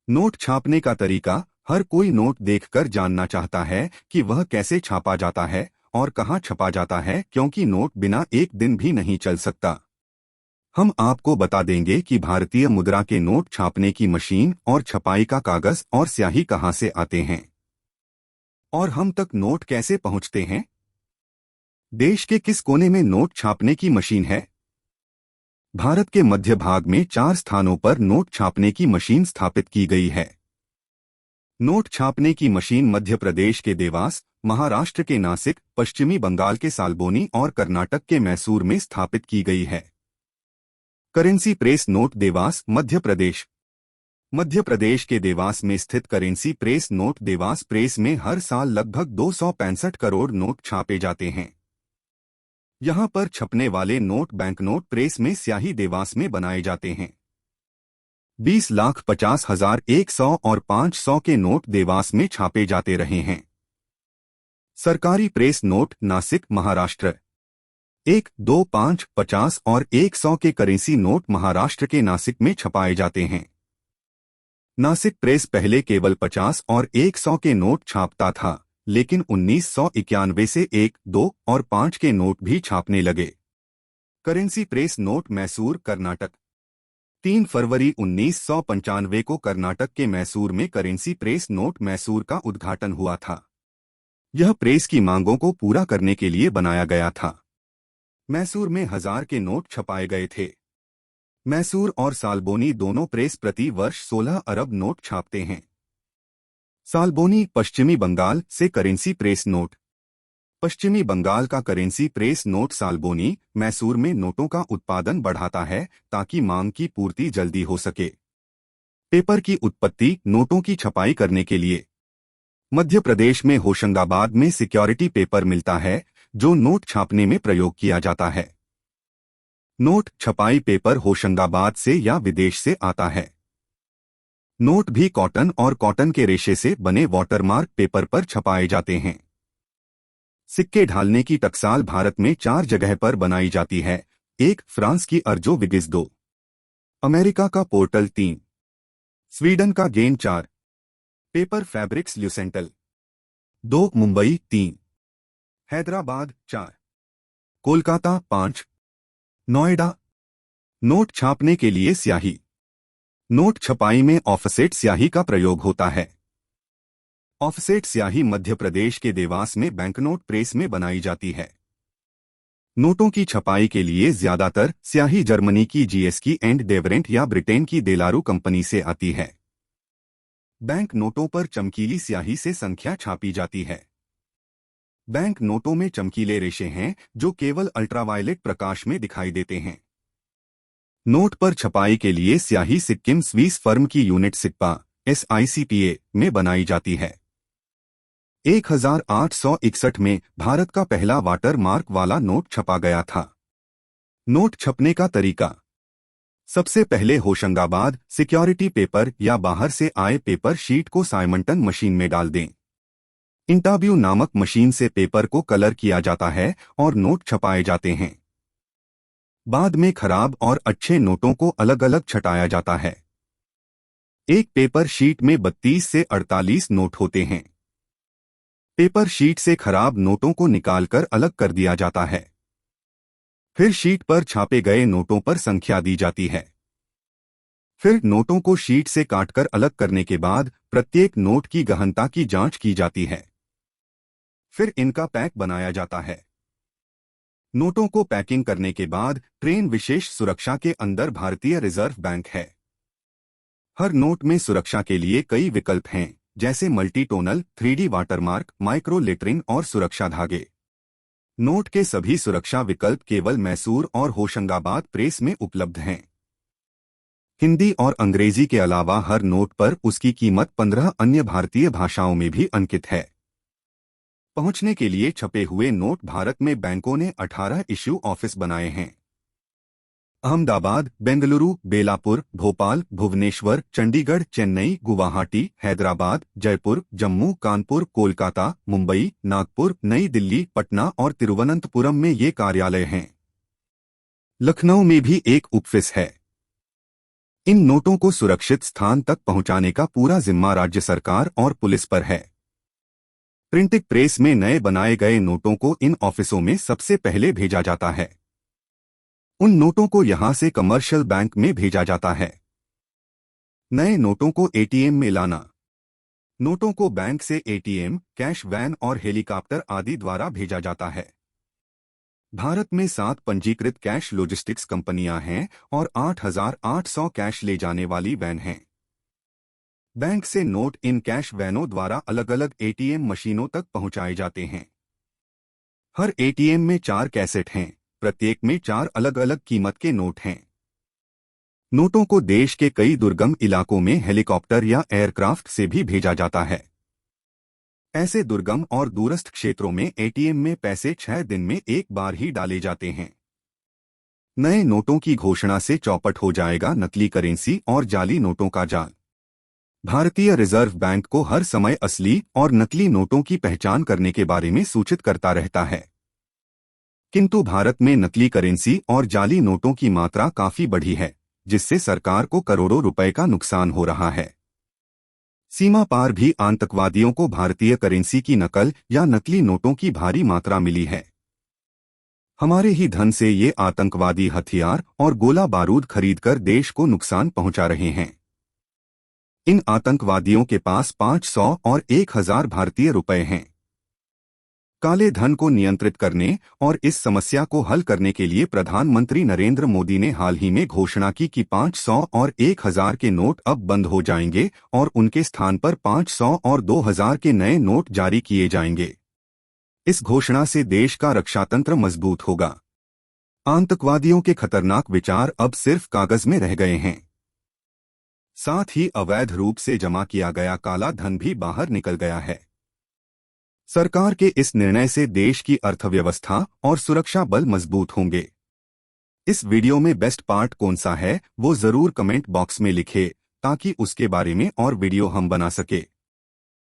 Note छापने का तरीका। हर कोई नोट देखकर जानना चाहता है कि वह कैसे छापा जाता है और कहाँ छपा जाता है, क्योंकि नोट बिना एक दिन भी नहीं चल सकता। हम आपको बता देंगे कि भारतीय मुद्रा के नोट छापने की मशीन और छपाई का कागज और स्याही कहाँ से आते हैं और हम तक नोट कैसे पहुंचते हैं। देश के किस कोने में नोट छापने की मशीन है? भारत के मध्य भाग में 4 स्थानों पर नोट छापने की मशीन स्थापित की गई है। नोट छापने की मशीन मध्य प्रदेश के देवास, महाराष्ट्र के नासिक, पश्चिमी बंगाल के साल्बोनी और कर्नाटक के मैसूर में स्थापित की गई है। Currency press note Dewas, Madhya Pradesh. Madhya Pradesh के देवास में स्थित currency press note Dewas press में हर साल लगभग 265 करोड़ नोट छापे जाते हैं। यहाँ पर छपने वाले नोट बैंकनोट प्रेस में स्याही देवास में बनाए जाते हैं। 20,50,100 और 500 के नोट देवास में छापे जाते रहे हैं। सरकारी प्रेस नोट नासिक, महाराष्ट्र। 1, 2, 5, 50 और 100 के करेंसी नोट महाराष्ट्र के नासिक में छपाए जाते हैं। नासिक प्रेस पहले केवल 50 और 100 के नोट छापता था, लेकिन 1991 से 1, 2 और 5 के नोट भी छापने लगे। Currency press note Mysore, Karnataka. 3 फरवरी 1995 को कर्नाटक के मैसूर में करेंसी प्रेस नोट मैसूर का उद्घाटन हुआ था। यह प्रेस की मांगों को पूरा करने के लिए बनाया गया था। मैसूर में 1000 के नोट छपाए गए थे। मैसूर और साल्बोनी दोनों प्रेस प्रति वर्ष 16 अरब नोट छापते हैं। साल्बोनी, पश्चिमी बंगाल से करेंसी प्रेस नोट। पश्चिमी बंगाल का करेंसी प्रेस नोट साल्बोनी, मैसूर में नोटों का उत्पादन बढ़ाता है ताकि मांग की पूर्ति जल्दी हो सके। पेपर की उत्पत्ति। नोटों की छपाई करने के लिए मध्य प्रदेश में होशंगाबाद में सिक्योरिटी पेपर मिलता है, जो नोट छापने में प्रयोग किया जाता है। नोट छपाई पेपर होशंगाबाद से या विदेश से आता है। नोट भी कॉटन और कॉटन के रेशे से बने वाटरमार्क पेपर पर छपाए जाते हैं। सिक्के ढालने की टकसाल भारत में 4 जगह पर बनाई जाती है। 1, फ्रांस की अर्जो विगिस। 2, अमेरिका का पोर्टल। 3, स्वीडन का गेन। 4, paper fabrics Louisenthal. 2, Mumbai. 3, Hyderabad. 4, Kolkata. 5, Noida. Note छापने के लिए स्याही। नोट छपाई में ऑफसेट स्याही का प्रयोग होता है। ऑफसेट स्याही मध्य प्रदेश के देवास में बैंकनोट प्रेस में बनाई जाती है। नोटों की छपाई के लिए ज्यादातर स्याही जर्मनी की जीएसकी एंड डेवरेंट या ब्रिटेन की देलारू कंपनी से आती है। बैंक नोटों पर चमकीली स्याही से संख्या छापी जाती है। बैंक नोटों में चमकीले रेशे हैं जो केवल अल्ट्रावायलेट प्रकाश में दिखाई देते हैं। नोट पर छपाई के लिए स्याही सिक्किम स्विस फर्म की यूनिट सिक्पा SICPA में बनाई जाती है। 1861 में भारत का पहला वाटर मार्क वाला नोट छपा गया था। नोट छपने का तरीका। सबसे पहले होशंगाबाद सिक्योरिटी पेपर या बाहर से आए पेपर शीट को साइमंटन मशीन में डाल दें। इंटरव्यू नामक मशीन से पेपर को कलर किया जाता है और नोट छपाए जाते हैं। बाद में खराब और अच्छे नोटों को अलग अलग छटाया जाता है। एक पेपर शीट में 32 से 48 नोट होते हैं। पेपर शीट से खराब नोटों को निकालकर अलग कर दिया जाता है। फिर शीट पर छापे गए नोटों पर संख्या दी जाती है। फिर नोटों को शीट से काटकर अलग करने के बाद प्रत्येक नोट की गहनता की जांच की जाती है। फिर इनका पैक बनाया जाता है। नोटों को पैकिंग करने के बाद ट्रेन विशेष सुरक्षा के अंदर भारतीय रिजर्व बैंक है। हर नोट में सुरक्षा के लिए कई विकल्प हैं, जैसे multi tonal, 3D watermark, micro lettering और सुरक्षा धागे। नोट के सभी सुरक्षा विकल्प केवल मैसूर और होशंगाबाद प्रेस में उपलब्ध हैं। हिंदी और अंग्रेजी के अलावा हर नोट पर उसकी कीमत 15 अन्य भारतीय भाषाओं में भी अंकित है। पहुंचने के लिए छपे हुए नोट भारत में बैंकों ने 18 इश्यू ऑफिस बनाए हैं। अहमदाबाद, बेंगलुरु, बेलापुर, भोपाल, भुवनेश्वर, चंडीगढ़, चेन्नई, गुवाहाटी, हैदराबाद, जयपुर, जम्मू, कानपुर, कोलकाता, मुंबई, नागपुर, नई दिल्ली, पटना और तिरुवनंतपुरम में ये कार्यालय हैं। लखनऊ में भी एक ऑफिस है। इन नोटों को सुरक्षित स्थान तक पहुंचाने का पूरा जिम्मा राज्य सरकार और पुलिस पर है। प्रिंटिंग प्रेस में नए बनाए गए नोटों को इन ऑफिसों में सबसे पहले भेजा जाता है। उन नोटों को यहां से कमर्शियल बैंक में भेजा जाता है। नए नोटों को एटीएम में लाना। नोटों को बैंक से एटीएम, कैश वैन और हेलीकॉप्टर आदि द्वारा भेजा जाता है। भारत में 7 पंजीकृत कैश लॉजिस्टिक्स कंपनियां हैं और 8,800 कैश ले जाने वाली वैन हैं। बैंक से नोट इन कैश वैनों द्वारा अलग अलग एटीएम मशीनों तक पहुंचाए जाते हैं। हर एटीएम में 4 कैसेट हैं, प्रत्येक में 4 अलग अलग कीमत के नोट हैं। नोटों को देश के कई दुर्गम इलाकों में हेलीकॉप्टर या एयरक्राफ्ट से भी भेजा जाता है। ऐसे दुर्गम और दूरस्थ क्षेत्रों में एटीएम में पैसे 6 दिन में एक बार ही डाले जाते हैं। नए नोटों की घोषणा से चौपट हो जाएगा नकली करेंसी और जाली नोटों का जाल। भारतीय रिजर्व बैंक को हर समय असली और नकली नोटों की पहचान करने के बारे में सूचित करता रहता है। किंतु भारत में नकली करेंसी और जाली नोटों की मात्रा काफी बढ़ी है, जिससे सरकार को करोड़ों रुपए का नुकसान हो रहा है। सीमा पार भी आतंकवादियों को भारतीय करेंसी की नकल या नकली नोटों की भारी मात्रा मिली है। हमारे ही धन से ये आतंकवादी हथियार और गोला बारूद खरीदकर देश को नुकसान पहुंचा रहे हैं। इन आतंकवादियों के पास 500 और 1,000 भारतीय रुपए हैं। काले धन को नियंत्रित करने और इस समस्या को हल करने के लिए प्रधानमंत्री नरेंद्र मोदी ने हाल ही में घोषणा की कि 500 और 1,000 के नोट अब बंद हो जाएंगे और उनके स्थान पर 500 और 2,000 के नए नोट जारी किए जाएंगे। इस घोषणा से देश का रक्षातंत्र मजबूत होगा। आतंकवादियों के खतरनाक विचार अब सिर्फ कागज में रह गए हैं। साथ ही अवैध रूप से जमा किया गया काला धन भी बाहर निकल गया है। सरकार के इस निर्णय से देश की अर्थव्यवस्था और सुरक्षा बल मजबूत होंगे। इस वीडियो में बेस्ट पार्ट कौन सा है वो जरूर कमेंट बॉक्स में लिखे, ताकि उसके बारे में और वीडियो हम बना सके।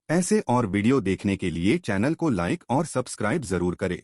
ऐसे और वीडियो देखने के लिए चैनल को लाइक और सब्सक्राइब जरूर करें।